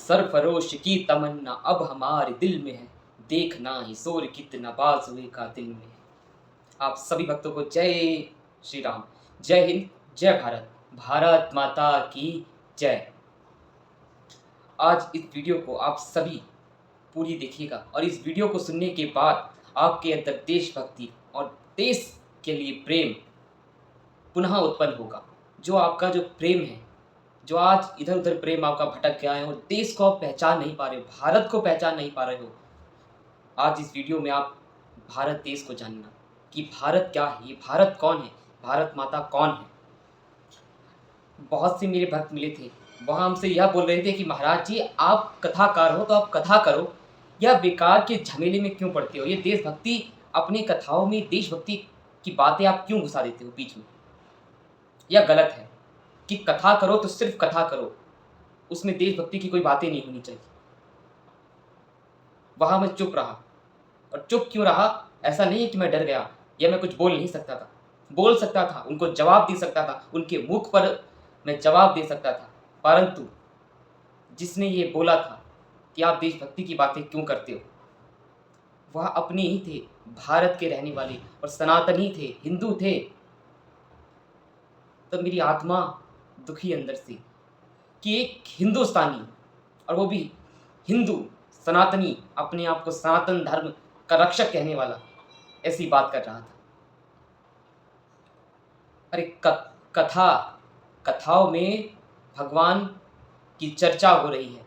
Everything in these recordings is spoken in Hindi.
सरफरोश की तमन्ना अब हमारे दिल में है, देखना ही शोर कितना बाजुए का दिल में है। आप सभी भक्तों को जय श्री राम, जय हिंद, जय भारत, भारत माता की जय। आज इस वीडियो को आप सभी पूरी देखिएगा और इस वीडियो को सुनने के बाद आपके अंदर देशभक्ति और देश के लिए प्रेम पुनः उत्पन्न होगा। जो आपका जो प्रेम है, जो आज इधर उधर प्रेम आपका भटक गया है और देश को आप पहचान नहीं पा रहे हो, भारत को पहचान नहीं पा रहे हो, आज इस वीडियो में आप भारत देश को जानना कि भारत क्या है, ये भारत कौन है, भारत माता कौन है। बहुत से मेरे भक्त मिले थे, वह हमसे यह बोल रहे थे कि महाराज जी आप कथाकार हो तो आप कथा करो, यह बेकार के झमेले में क्यों पड़ते हो, ये देशभक्ति अपनी कथाओं में देशभक्ति की बातें आप क्यों घुसा देते हो बीच में। यह गलत है कि कथा करो तो सिर्फ कथा करो, उसमें देशभक्ति की कोई बातें नहीं होनी चाहिए। वहां मैं चुप रहा, और चुप क्यों रहा, ऐसा नहीं है कि मैं डर गया या मैं कुछ बोल नहीं सकता था, बोल सकता था, उनको जवाब दे सकता था, उनके मुख पर मैं जवाब दे सकता था, परंतु जिसने ये बोला था कि आप देशभक्ति की बातें क्यों करते हो, वह अपने ही थे, भारत के रहने वाले और सनातनी थे, हिंदू थे। तो मेरी आत्मा दुखी अंदर से कि एक हिंदुस्तानी, और वो भी हिंदू सनातनी, अपने आप को सनातन धर्म का रक्षक कहने वाला ऐसी बात कर रहा था। अरे कथाओं में भगवान की चर्चा हो रही है,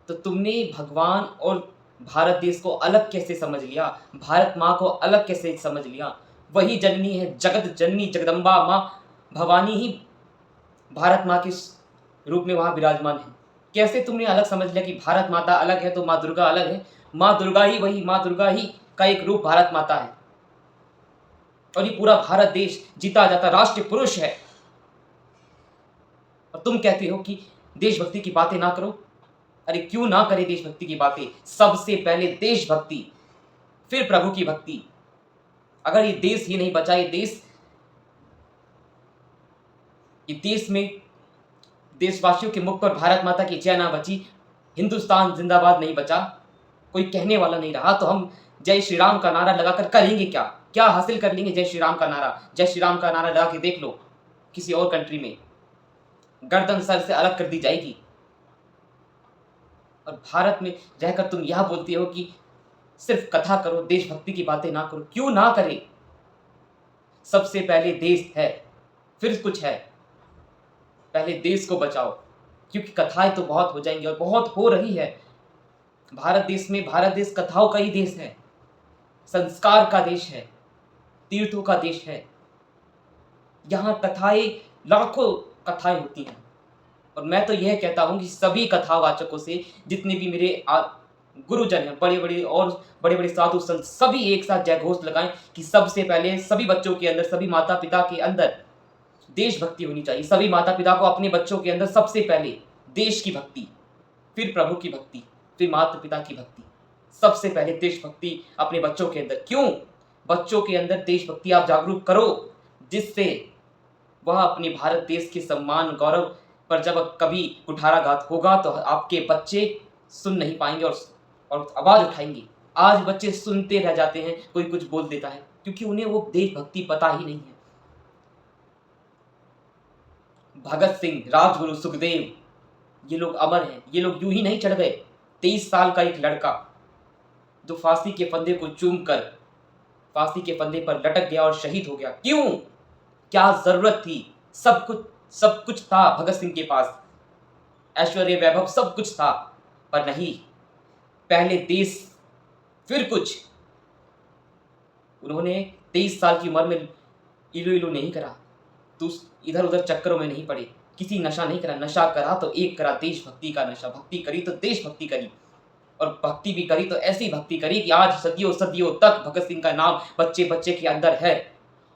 तो तुमने भगवान और भारत देश को अलग कैसे समझ लिया, भारत माँ को अलग कैसे समझ लिया। वही जननी है, जगत जननी जगदम्बा माँ भवानी ही भारत माँ के रूप में वहाँ विराजमान है। कैसे तुमने अलग समझ लिया कि भारत माता अलग है तो माँ दुर्गा अलग है। माँ दुर्गा ही वही माँ दुर्गा ही का एक रूप भारत माता है, और ये पूरा भारत देश जीता जाता राष्ट्रीय पुरुष है, और तुम कहते हो कि देशभक्ति की बातें ना करो। अरे क्यों ना करे देशभक्ति की बातें, सबसे पहले देशभक्ति फिर प्रभु की भक्ति। अगर ये देश ही नहीं बचा, ये देश में देशवासियों के मुख पर भारत माता की जय ना बची, हिंदुस्तान जिंदाबाद नहीं बचा, कोई कहने वाला नहीं रहा, तो हम जय श्री राम का नारा लगाकर करेंगे क्या, क्या हासिल कर लेंगे। जय श्री राम का नारा, जय श्री राम का नारा लगा के देख लो, किसी और कंट्री में गर्दन सर से अलग कर दी जाएगी। और भारत में रहकर तुम यह बोलते हो कि सिर्फ कथा करो, देशभक्ति की बातें ना करो। क्यों ना करे, सबसे पहले देश है फिर कुछ है, पहले देश को बचाओ, क्योंकि कथाएं तो बहुत हो जाएंगी और बहुत हो रही है भारत देश में। भारत देश कथाओं का ही देश है, संस्कार का देश है, तीर्थों का देश है। यहाँ कथाएं, लाखों कथाएं होती हैं, और मैं तो यह कहता हूँ कि सभी कथावाचकों से, जितने भी मेरे गुरुजन हैं, बड़े बड़े साधु संत, सभी एक साथ जयघोष लगाएं कि सबसे पहले सभी बच्चों के अंदर, सभी माता पिता के अंदर देशभक्ति होनी चाहिए। सभी माता पिता को अपने बच्चों के अंदर सबसे पहले देश की भक्ति, फिर प्रभु की भक्ति, फिर माता पिता की भक्ति, सबसे पहले देशभक्ति अपने बच्चों के अंदर। क्यों, बच्चों के अंदर देशभक्ति आप जागरूक करो, जिससे वह अपने भारत देश के सम्मान गौरव पर जब कभी कुठाराघात होगा तो आपके बच्चे सुन नहीं पाएंगे और आवाज उठाएंगे। आज बच्चे सुनते रह जाते हैं, कोई कुछ बोल देता है, क्योंकि उन्हें वो देशभक्ति पता ही नहीं है। भगत सिंह, राजगुरु, सुखदेव, ये लोग अमर हैं, ये लोग यूं ही नहीं चढ़ गए। 23 साल का एक लड़का जो फांसी के फंदे को चूमकर फांसी के फंदे पर लटक गया और शहीद हो गया। क्यों, क्या जरूरत थी, सब कुछ था भगत सिंह के पास, ऐश्वर्य वैभव सब कुछ था, पर नहीं, पहले देश फिर कुछ। उन्होंने 23 साल की उम्र में इलू इलू नहीं करा, तो इधर उधर चक्करों में नहीं पड़े, किसी नशा नहीं करा, नशा करा तो एक करा देशभक्ति का नशा, भक्ति करी तो देशभक्ति करी, और भक्ति भी करी तो ऐसी भक्ति करी कि आज सदियों सदियों तक भगत सिंह का नाम बच्चे बच्चे के अंदर है,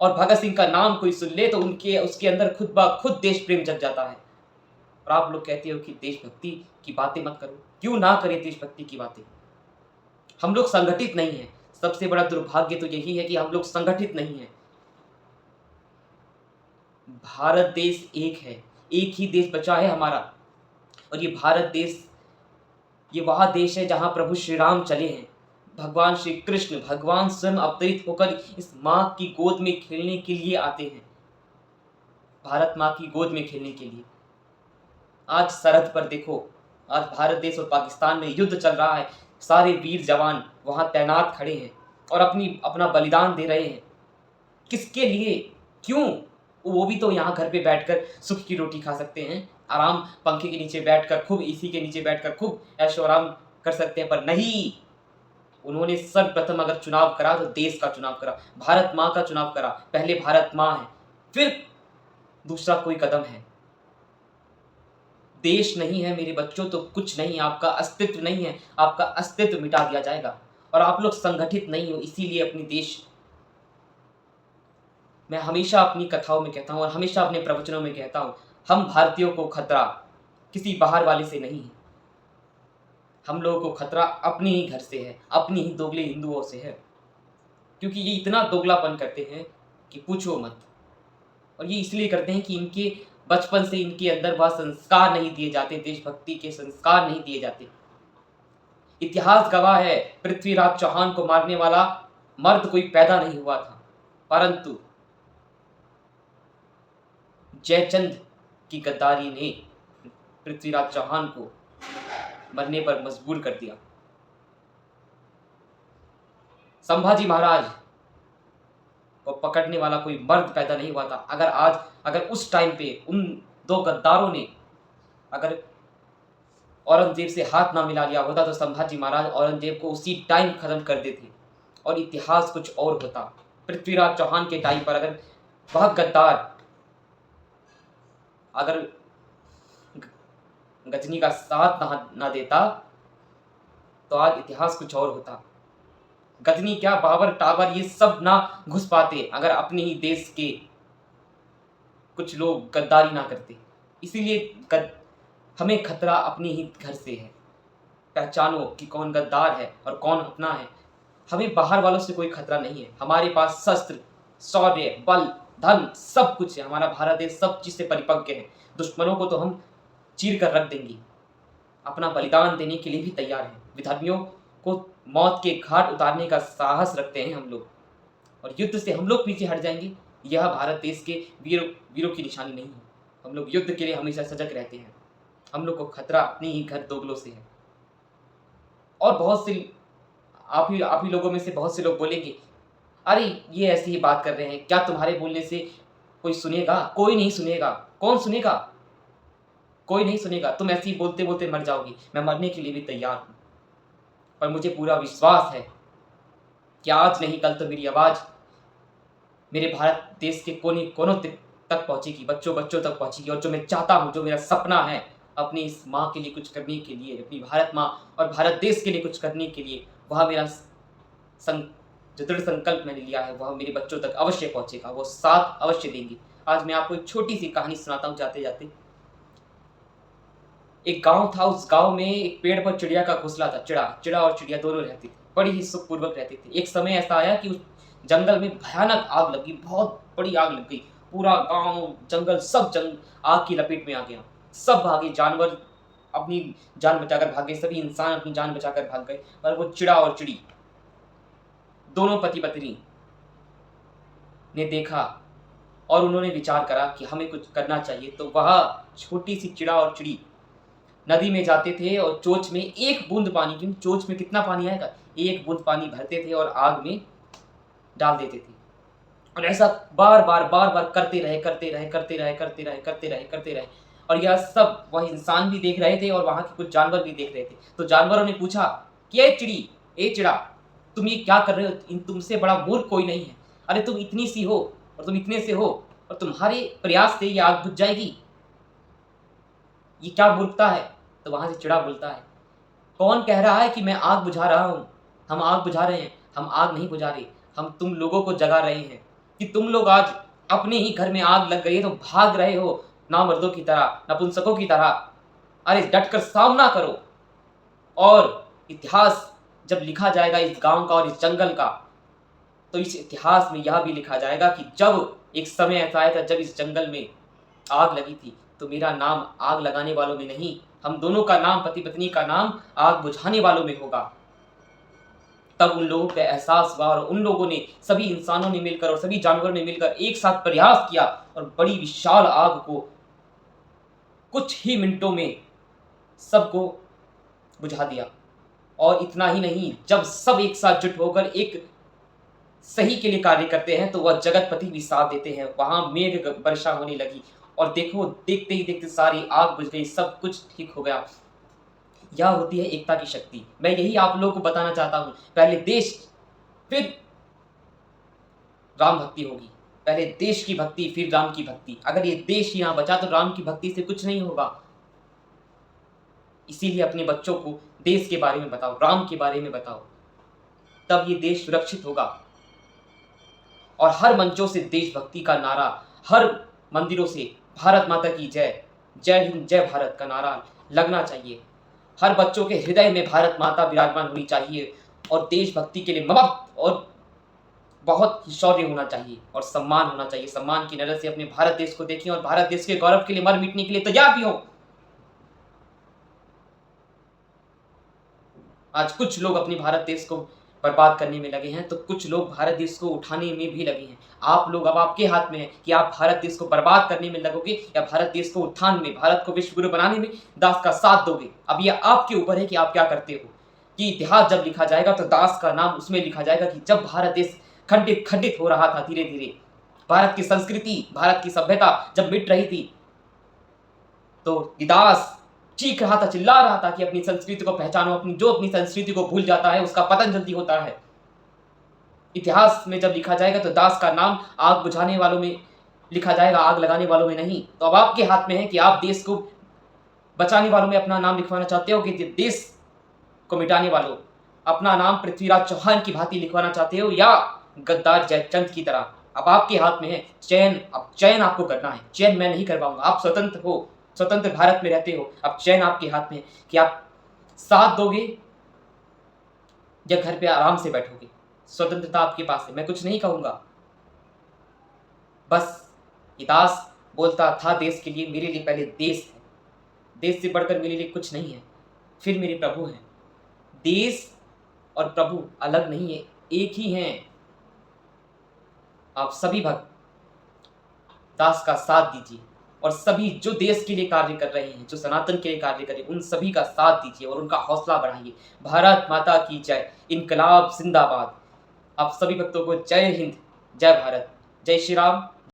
और भगत सिंह का नाम कोई सुन ले तो उसके अंदर खुद ब खुद देश प्रेम जग जाता है। और आप लोग कहते हो कि देशभक्ति की बातें मत करो। क्यों ना करें देशभक्ति की बातें, हम लोग संगठित नहीं है। सबसे बड़ा दुर्भाग्य तो यही है कि हम लोग संगठित नहीं है। भारत देश एक है, एक ही देश बचा है हमारा, और ये भारत देश ये वह देश है जहाँ प्रभु श्री राम चले हैं। भगवान श्री कृष्ण, भगवान स्वयं अवतरित होकर इस माँ की गोद में खेलने के लिए आते हैं, भारत माँ की गोद में खेलने के लिए। आज सरहद पर देखो, आज भारत देश और पाकिस्तान में युद्ध चल रहा है, सारे वीर जवान वहां तैनात खड़े हैं और अपना बलिदान दे रहे हैं। किसके लिए? क्यों? वो भी तो यहाँ घर पे बैठकर सुख की रोटी खा सकते हैं, आराम पंखे के नीचे बैठकर, खूब एसी के नीचे बैठकर खूब ऐशो आराम कर सकते हैं, पर नहीं, उन्होंने सर्वप्रथम अगर चुनाव करा तो देश का चुनाव करा, भारत माँ का चुनाव करा। पहले भारत माँ है, फिर दूसरा कोई कदम है। देश नहीं है मेरे बच्चों तो कुछ नहीं, आपका अस्तित्व नहीं है, आपका अस्तित्व मिटा दिया जाएगा। और आप लोग संगठित नहीं हो, इसीलिए अपनी देश, मैं हमेशा अपनी कथाओं में कहता हूँ और हमेशा अपने प्रवचनों में कहता हूँ, हम भारतीयों को खतरा किसी बाहर वाले से नहीं है, हम लोगों को खतरा अपने ही घर से है, अपनी ही दोगले हिंदुओं से है। क्योंकि ये इतना दोगलापन करते हैं कि पूछो मत। और ये इसलिए करते हैं कि इनके बचपन से इनके अंदर वह संस्कार नहीं दिए जाते, देशभक्ति के संस्कार नहीं दिए जाते। इतिहास गवाह है, पृथ्वीराज चौहान को मारने वाला मर्द कोई पैदा नहीं हुआ था, परंतु जयचंद की गद्दारी ने पृथ्वीराज चौहान को मरने पर मजबूर कर दिया। संभाजी महाराज को पकड़ने वाला कोई मर्द पैदा नहीं हुआ था। अगर उस टाइम पे उन दो गद्दारों ने अगर औरंगजेब से हाथ ना मिला लिया होता तो संभाजी महाराज औरंगजेब को उसी टाइम खत्म कर देते और इतिहास कुछ और होता। पृथ्वीराज चौहान के टाइम पर अगर वह गद्दार अगर गजनी का साथ ना देता तो आज इतिहास कुछ और होता। गजनी क्या, बाबर, टावर, ये सब ना घुस पाते अगर अपने ही देश के कुछ लोग गद्दारी ना करते। इसीलिए हमें खतरा अपने ही घर से है। पहचानो कि कौन गद्दार है और कौन अपना है। हमें बाहर वालों से कोई खतरा नहीं है। हमारे पास शस्त्र, शौर्य, बल, धन सब कुछ है। हमारा भारत देश सब चीज से परिपक्व है। दुश्मनों को तो हम चीर कर रख देंगे, अपना बलिदान देने के लिए भी तैयार है। विधर्मियों को मौत के घाट उतारने का साहस रखते हैं हम लोग, और युद्ध से हम लोग पीछे हट जाएंगे, यह भारत देश के वीरों की निशानी नहीं है। हम लोग युद्ध के लिए हमेशा सजग रहते हैं। हम लोग को खतरा अपने ही घर दोगलों से है। और बहुत से आप ही लोगों में से बहुत से लोग बोलेंगे, अरे ये ऐसी ही बात कर रहे हैं, क्या तुम्हारे बोलने से कोई सुनेगा? कोई नहीं सुनेगा। कौन सुनेगा? कोई नहीं सुनेगा। तुम ऐसे ही बोलते बोलते मर जाओगी। मैं मरने के लिए भी तैयार हूं, पर मुझे पूरा विश्वास है कि आज नहीं कल तो मेरी आवाज मेरे भारत देश के कोने कोनों तक पहुंचेगी, बच्चों बच्चों तक पहुंचेगी। और जो मैं चाहता हूं, जो मेरा सपना है, अपनी इस माँ के लिए कुछ करने के लिए, अपनी भारत माँ और भारत देश के लिए कुछ करने के लिए, वह मेरा जो दृढ़ संकल्प मैंने लिया है, वह मेरे बच्चों तक अवश्य पहुंचेगा। वो साथ अवश्य देंगे। आज मैं आपको एक छोटी सी कहानी सुनाता हूँ जाते जाते। एक गांव था, उस गांव में एक पेड़ पर चिड़िया का घोंसला था। चिड़ा और चिड़िया दोनों रहती थी, बड़ी ही सुखपूर्वक रहती थी। एक समय ऐसा आया कि उस जंगल में भयानक आग लगी, बहुत बड़ी आग लग गई। पूरा गांव, जंगल, सब आग की लपेट में आ गया। सब भागे, जानवर अपनी जान बचाकर भागे, सभी इंसान अपनी जान बचाकर भाग गए, पर वो चिड़ा और चिड़ी दोनों पति पत्नी ने देखा और उन्होंने विचार करा कि हमें कुछ करना चाहिए। तो वह छोटी सी चिड़ा और चिड़ी नदी में जाते थे और चोंच में एक बूंद पानी, क्योंकि चोंच में कितना पानी आएगा, एक बूंद पानी भरते थे और आग में डाल देते थे। और ऐसा बार बार करते रहे। और यह सब वह इंसान भी देख रहे थे और वहां के कुछ जानवर भी देख रहे थे। तो जानवरों ने पूछा कि ए चिड़ा, तुम ये क्या कर रहे हो? तुमसे बड़ा मूर्ख कोई नहीं है। अरे तुम इतनी सी हो और तुम इतने से हो और तुम्हारे प्रयास से ये आग बुझ जाएगी, ये क्या मूर्खता है? तो वहां से चिड़ा बोलता है, कौन कह रहा है कि मैं आग बुझा रहा हूं? हम आग बुझा रहे हैं। हम आग नहीं बुझा रहे, हम तुम लोगों को जगा रहे हैं कि तुम लोग आज अपने ही घर में आग लग गई है तो भाग रहे हो नामर्दों की तरह, नपुंसकों की तरह। अरे डटकर सामना करो, और इतिहास जब लिखा जाएगा इस गांव का और इस जंगल का, तो इस इतिहास में यह भी लिखा जाएगा कि जब एक समय ऐसा आया था जब इस जंगल में आग लगी थी, तो मेरा नाम आग लगाने वालों में नहीं, हम दोनों का नाम, पति पत्नी का नाम आग बुझाने वालों में होगा। तब उन लोगों का एहसास हुआ और उन लोगों ने, सभी इंसानों ने मिलकर और सभी जानवरों ने मिलकर एक साथ प्रयास किया और बड़ी विशाल आग को कुछ ही मिनटों में सबको बुझा दिया। और इतना ही नहीं, जब सब एक साथ जुट होकर एक सही के लिए कार्य करते हैं तो वह जगतपति भी साथ देते हैं। वहां मेघ वर्षा होने लगी और देखो, देखते ही देखते सारी आग बुझ गई, सब कुछ ठीक हो गया। यह होती है एकता की शक्ति। मैं यही आप लोगों को बताना चाहता हूं। पहले देश, फिर राम भक्ति होगी। पहले देश की भक्ति, फिर राम की भक्ति। अगर ये देश ही ना बचा तो राम की भक्ति से कुछ नहीं होगा। इसीलिए अपने बच्चों को देश के बारे में बताओ, राम के बारे में बताओ, तब ये देश सुरक्षित होगा। और हर मंचों से देशभक्ति का नारा, हर मंदिरों से भारत माता की जय, जय हिंद जय भारत का नारा लगना चाहिए। हर बच्चों के हृदय में भारत माता विराजमान होनी चाहिए और देशभक्ति के लिए ममत्व और बहुत ही शौर्य होना चाहिए और सम्मान होना चाहिए। सम्मान की नजर से अपने भारत देश को देखें और भारत देश के गौरव के लिए मर मिटने के लिए तैयार भी हो। आज कुछ लोग अपने भारत देश को बर्बाद करने में लगे हैं तो कुछ लोग भारत देश को उठाने में भी लगे हैं। आप लोग, अब आपके हाथ में है कि आप भारत देश को बर्बाद करने में लगोगे या भारत देश को उत्थान में, भारत को विश्व गुरु बनाने में दास का साथ दोगे। अब यह आपके ऊपर है कि आप क्या करते हो। कि इतिहास जब लिखा जाएगा तो दास का नाम उसमें लिखा जाएगा कि जब भारत देश खंडित हो रहा था, धीरे धीरे भारत की संस्कृति, भारत की सभ्यता जब मिट रही थी, तो दास चीख रहा था, चिल्ला रहा था कि अपनी संस्कृति को पहचानो। जो अपनी संस्कृति को भूल जाता है उसका पतन जल्दी होता है। इतिहास में जब लिखा जाएगा तो दास का नाम आग बुझाने वालों में लिखा जाएगा, आग लगाने वालों में नहीं। तो अब आपके हाथ में है कि आप देश को बचाने वालों में अपना नाम लिखवाना चाहते हो कि देश को मिटाने वालों अपना नाम पृथ्वीराज चौहान की भांति लिखवाना चाहते हो या गद्दार जयचंद की तरह। अब आपके हाथ में है चयन। अब चयन आपको करना है, चयन मैं नहीं करवाऊंगा। आप स्वतंत्र हो, स्वतंत्र भारत में रहते हो। अब चयन आपके हाथ में कि आप साथ दोगे या घर पे आराम से बैठोगे। स्वतंत्रता आपके पास है, मैं कुछ नहीं कहूंगा। बस ये दास बोलता था देश के लिए, मेरे लिए पहले देश है, देश से बढ़कर मेरे लिए कुछ नहीं है, फिर मेरे प्रभु हैं। देश और प्रभु अलग नहीं है, एक ही हैं। आप सभी भक्त दास का साथ दीजिए और सभी जो देश के लिए कार्य कर रहे हैं, जो सनातन के लिए कार्य कर रहे हैं, उन सभी का साथ दीजिए और उनका हौसला बढ़ाइए। भारत माता की जय, इनकलाब जिंदाबाद। आप सभी भक्तों को जय हिंद जय भारत, जय श्री राम।